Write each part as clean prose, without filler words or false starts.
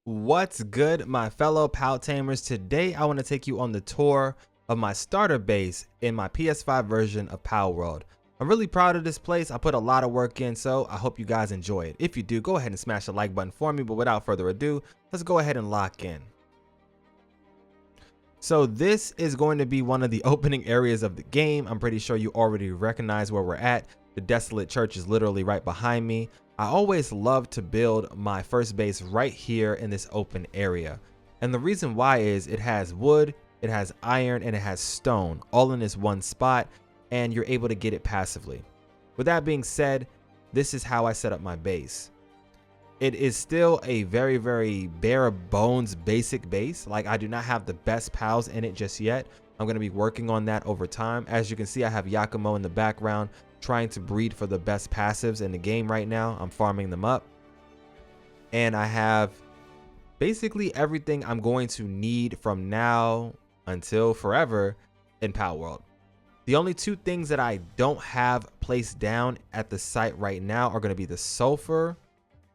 What's good, my fellow Pal Tamers? Today I want to take you on the tour of my starter base in my PS5 version of Palworld. I'm really proud of this place. I put a lot of work in, so I hope you guys enjoy it. If you do, go ahead and smash the like button for me, but without further ado, let's go ahead and lock in. So this is going to be one of the opening areas of the game. I'm pretty sure you already recognize where we're at. The desolate church is literally right behind me. I always love to build my first base right here in this open area. And the reason why is it has wood, it has iron, and it has stone all in this one spot, and you're able to get it passively. With that being said, this is how I set up my base. It is still a very bare bones basic base. Like, I do not have the best pals in it just yet. I'm going to be working on that over time. As you can see, I have Yakumo in the background trying to breed for the best passives in the game right now. I'm farming them up. And I have basically everything I'm going to need from now until forever in Palworld. The only two things that I don't have placed down at the site right now are going to be the sulfur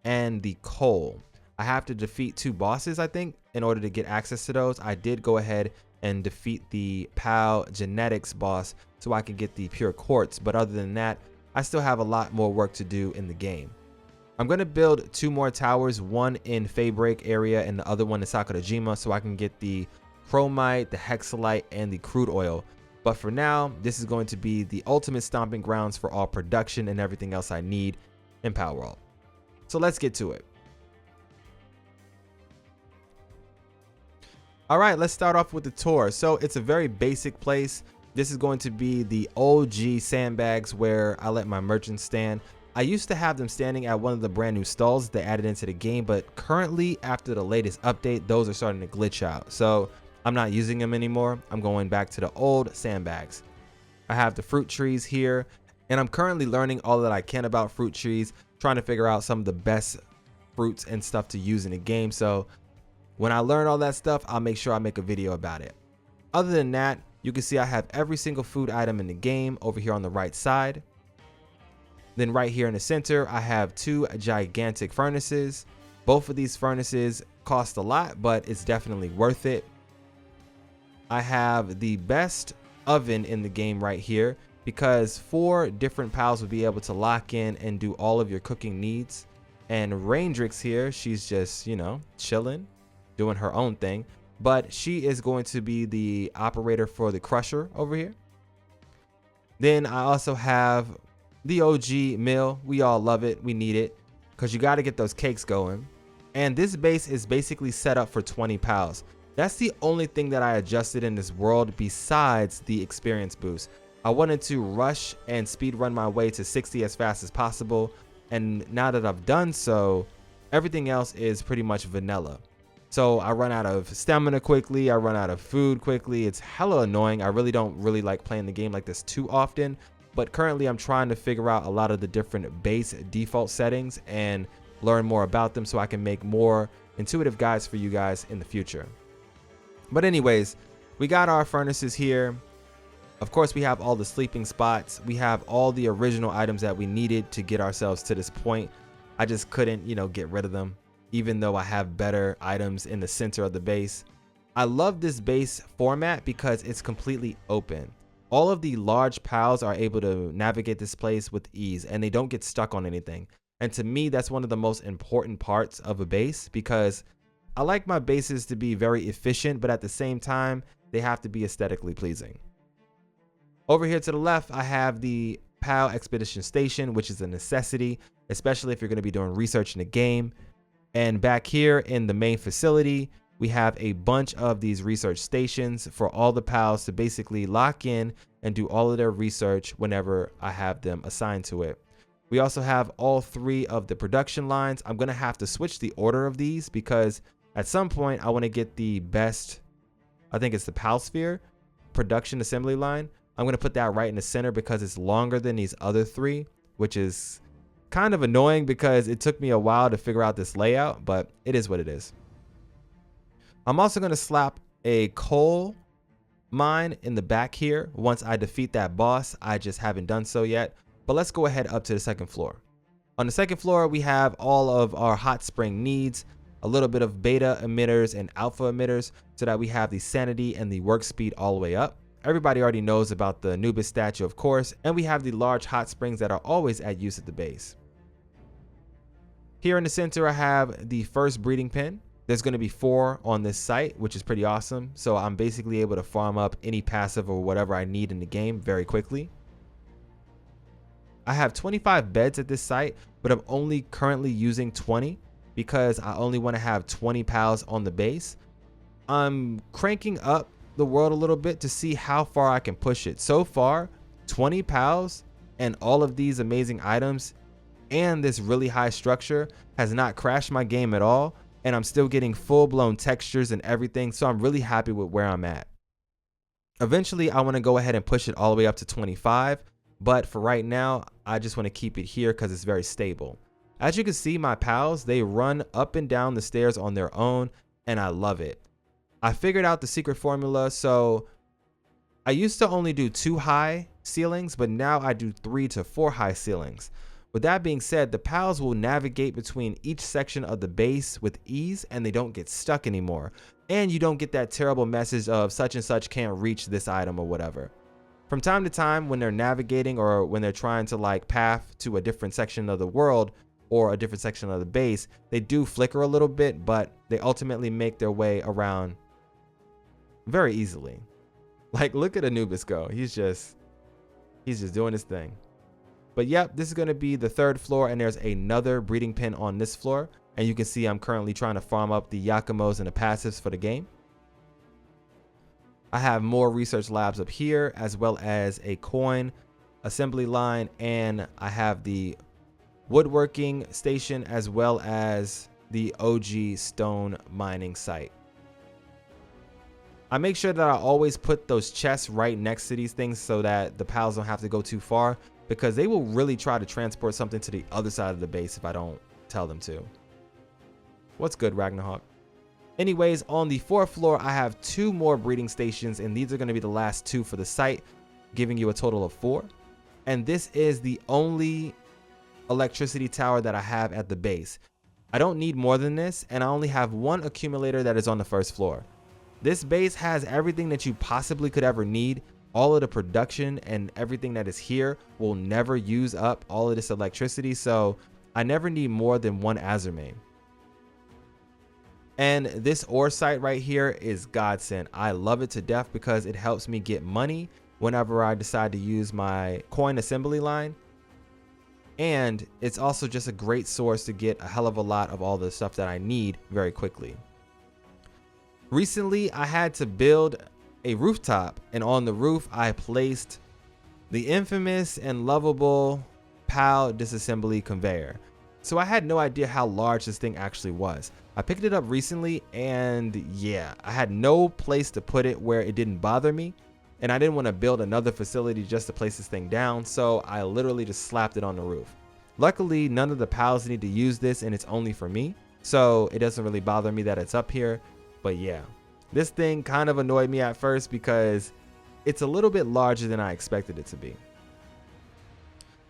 and the coal. I have to defeat 2 bosses, I think, in order to get access to those. I did go ahead and defeat the PAL genetics boss so I can get the pure quartz, but other than that, I still have a lot more work to do in the game. I'm going to build 2 more towers, one in Feybreak area and the other one in Sakurajima, so I can get the chromite, the hexalite, and the crude oil. But for now, this is going to be the ultimate stomping grounds for all production and everything else I need in Palworld. So let's get to it. All right, let's start off with the tour. So it's a very basic place. This is going to be the OG sandbags where I let my merchants stand. I used to have them standing at one of the brand new stalls they added into the game, but currently after the latest update, those are starting to glitch out. So I'm not using them anymore. I'm going back to the old sandbags. I have the fruit trees here, and I'm currently learning all that I can about fruit trees, trying to figure out some of the best fruits and stuff to use in the game. So when I learn all that stuff, I'll make sure I make a video about it. Other than that, you can see I have every single food item in the game over here on the right side. Then right here in the center, I have 2 gigantic furnaces. Both of these furnaces cost a lot, but it's definitely worth it. I have the best oven in the game right here because 4 different pals will be able to lock in and do all of your cooking needs. And Raindrix here, she's just, you know, chilling, doing her own thing, but she is going to be the operator for the crusher over here. Then I also have the OG mill. We all love it. We need it because you got to get those cakes going. And this base is basically set up for 20 pals. That's the only thing that I adjusted in this world besides the experience boost. I wanted to rush and speed run my way to 60 as fast as possible. And now that I've done so, everything else is pretty much vanilla. So I run out of stamina quickly. I run out of food quickly. It's hella annoying. I really don't like playing the game like this too often. But currently I'm trying to figure out a lot of the different base default settings and learn more about them so I can make more intuitive guides for you guys in the future. But anyways, we got our furnaces here. Of course, we have all the sleeping spots. We have all the original items that we needed to get ourselves to this point. I just couldn't, you know, get rid of them, even though I have better items in the center of the base. I love this base format because it's completely open. All of the large pals are able to navigate this place with ease and they don't get stuck on anything. And to me, that's one of the most important parts of a base because I like my bases to be very efficient, but at the same time, they have to be aesthetically pleasing. Over here to the left, I have the PAL Expedition Station, which is a necessity, especially if you're going to be doing research in the game. And back here in the main facility, we have a bunch of these research stations for all the pals to basically lock in and do all of their research whenever I have them assigned to it. We also have all 3 of the production lines. I'm going to have to switch the order of these because at some point I want to get the best, I think it's the PAL Sphere production assembly line. I'm going to put that right in the center because it's longer than these other 3, which is kind of annoying because it took me a while to figure out this layout, but it is what it is. I'm also going to slap a coal mine in the back here once I defeat that boss. I just haven't done so yet, but let's go ahead up to the second floor. On the second floor, we have all of our hot spring needs. a little bit of beta emitters and alpha emitters so that we have the sanity and the work speed all the way up. Everybody already knows about the Anubis statue, of course, and we have the large hot springs that are always at use at the base. Here in the center, I have the first breeding pen. There's going to be 4 on this site, which is pretty awesome. So I'm basically able to farm up any passive or whatever I need in the game very quickly. I have 25 beds at this site, but I'm only currently using 20 because I only want to have 20 pals on the base. I'm cranking up the world a little bit to see how far I can push it. So far, 20 pals and all of these amazing items and this really high structure has not crashed my game at all, and I'm still getting full-blown textures and everything, so I'm really happy with where I'm at. Eventually, I want to go ahead and push it all the way up to 25, but for right now, I just want to keep it here because it's very stable. As you can see, my pals, they run up and down the stairs on their own, and I love it. I figured out the secret formula, so I used to only do 2 high ceilings, but now I do 3 to 4 high ceilings. With that being said, the pals will navigate between each section of the base with ease and they don't get stuck anymore. And you don't get that terrible message of such and such can't reach this item or whatever. From time to time when they're navigating or when they're trying to like path to a different section of the world or a different section of the base, they do flicker a little bit, but they ultimately make their way around very easily. Like, look at Anubis go. He's just doing his thing. But yep, this is going to be the 3rd floor, and there's another breeding pen on this floor. And you can see I'm currently trying to farm up the Yakumos and the passives for the game. I have more research labs up here, as well as a coin assembly line, and I have the woodworking station, as well as the OG stone mining site. I make sure that I always put those chests right next to these things so that the pals don't have to go too far, because they will really try to transport something to the other side of the base if I don't tell them to. What's good, Ragnarhawk? Anyways, on the 4th floor, I have 2 more breeding stations, and these are going to be the last 2 for the site, giving you a total of 4. And this is the only electricity tower that I have at the base. I don't need more than this, and I only have 1 accumulator that is on the 1st floor. This base has everything that you possibly could ever need. All of the production and everything that is here will never use up all of this electricity, so I never need more than 1 Azurmane. And this ore site right here is godsend. I love it to death because it helps me get money whenever I decide to use my coin assembly line. And it's also just a great source to get a hell of a lot of all the stuff that I need very quickly. Recently, I had to build a rooftop, and on the roof, I placed the infamous and lovable PAL Disassembly Conveyor. So I had no idea how large this thing actually was. I picked it up recently, and yeah, I had no place to put it where it didn't bother me, and I didn't want to build another facility just to place this thing down, so I literally just slapped it on the roof. Luckily, none of the pals need to use this, and it's only for me, so it doesn't really bother me that it's up here. But yeah, this thing kind of annoyed me at first because it's a little bit larger than I expected it to be.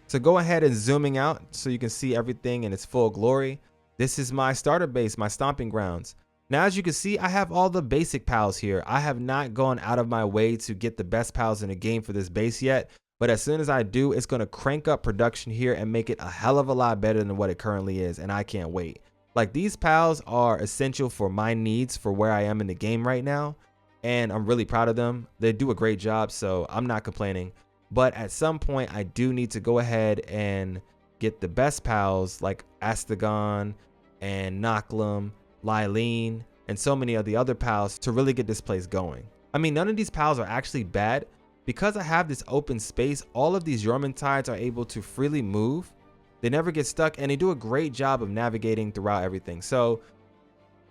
So go ahead and zooming out so you can see everything in its full glory. This is my starter base, my stomping grounds. Now, as you can see, I have all the basic pals here. I have not gone out of my way to get the best pals in the game for this base yet, but as soon as I do, it's going to crank up production here and make it a hell of a lot better than what it currently is, and I can't wait. Like, these pals are essential for my needs for where I am in the game right now, and I'm really proud of them. They do a great job, so I'm not complaining. But at some point, I do need to go ahead and get the best pals like Astagon and Nocklum, Lylene, and so many of the other pals to really get this place going. I mean, none of these pals are actually bad. Because I have this open space, all of these Yormantides are able to freely move. They never get stuck, and they do a great job of navigating throughout everything. So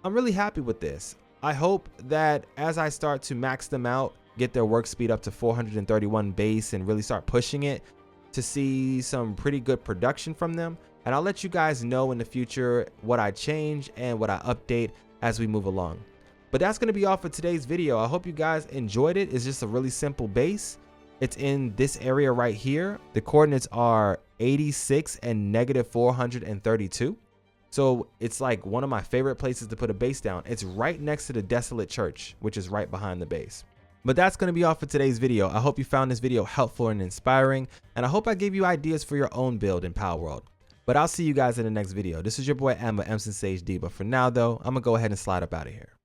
I'm really happy with this. I hope that as I start to max them out, get their work speed up to 431 base and really start pushing it, to see some pretty good production from them. And I'll let you guys know in the future what I change and what I update as we move along. But that's going to be all for today's video. I hope you guys enjoyed it. It's just a really simple base. It's in this area right here. The coordinates are 86 and -432. So it's like one of my favorite places to put a base down. It's right next to the desolate church, which is right behind the base. But that's going to be all for today's video. I hope you found this video helpful and inspiring, and I hope I gave you ideas for your own build in Palworld. But I'll see you guys in the next video. This is your boy MSensei HD, but for now though, I'm going to go ahead and slide up out of here.